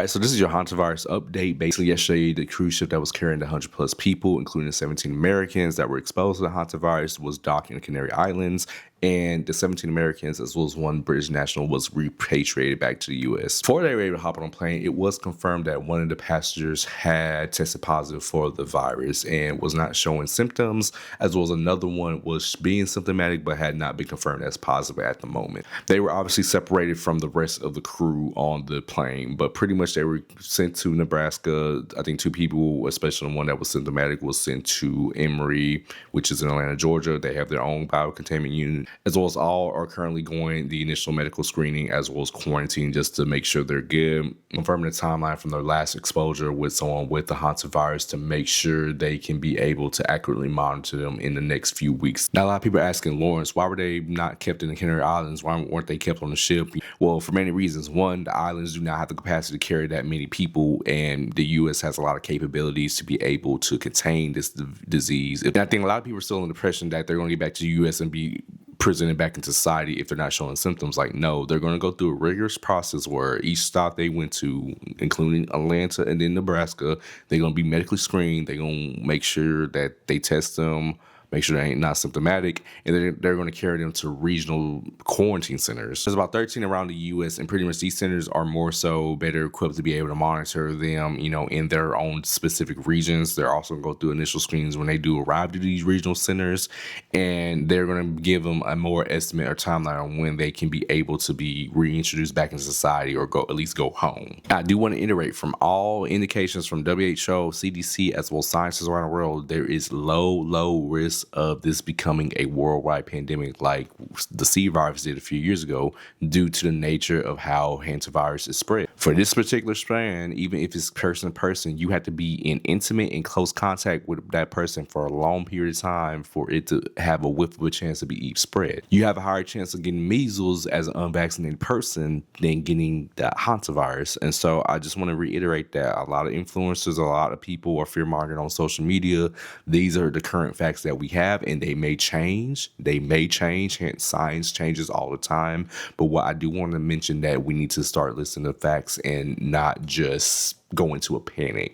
Alright, so this is your Hantavirus update. Basically, yesterday, the cruise ship that was carrying 100 plus people, including the 17 Americans that were exposed to the Hantavirus, was docked in the Canary Islands, and the 17 Americans, as well as one British national, was repatriated back to the U.S. Before they were able to hop on a plane, it was confirmed that one of the passengers had tested positive for the virus and was not showing symptoms, as well as another one was being symptomatic but had not been confirmed as positive at the moment. They were obviously separated from the rest of the crew on the plane, but pretty much they were sent to Nebraska. I think 2 people, especially the one that was symptomatic, was sent to Emory, which is in Atlanta, Georgia. They have their own biocontainment unit, as well as all are currently going the initial medical screening as well as quarantine just to make sure they're good. Confirming the timeline from their last exposure with someone with the Hantavirus to make sure they can be able to accurately monitor them in the next few weeks. Now, a lot of people are asking, Lawrence, why were they not kept in the Canary Islands? Why weren't they kept on the ship? Well, for many reasons. One, the islands do not have the capacity to carry that many people, and the U.S. has a lot of capabilities to be able to contain this disease. And I think a lot of people are still in the impression that they're going to get back to the U.S. and be presented back into society if they're not showing symptoms. Like, no, they're going to go through a rigorous process where each stop they went to, including Atlanta and then Nebraska, they're going to be medically screened. They're going to make sure that they test them, make sure they ain't not symptomatic, and they're going to carry them to regional quarantine centers. There's about 13 around the U.S., and pretty much these centers are more so better equipped to be able to monitor them, in their own specific regions. They're also going to go through initial screenings when they do arrive to these regional centers, and they're going to give them a more estimate or timeline on when they can be able to be reintroduced back into society or at least go home. I do want to iterate, from all indications from WHO, CDC, as well as scientists around the world, there is low risk of this becoming a worldwide pandemic like the C virus did a few years ago, due to the nature of how hantavirus is spread. For this particular strand, even if it's person to person, you have to be in intimate and close contact with that person for a long period of time for it to have a whiff of a chance to be spread. You have a higher chance of getting measles as an unvaccinated person than getting the hantavirus. And so I just want to reiterate that a lot of influencers, a lot of people are fear-mongering on social media. These are the current facts that we have, and they may change. Hence, science changes all the time. But what I do want to mention that we need to start listening to facts and not just go into a panic.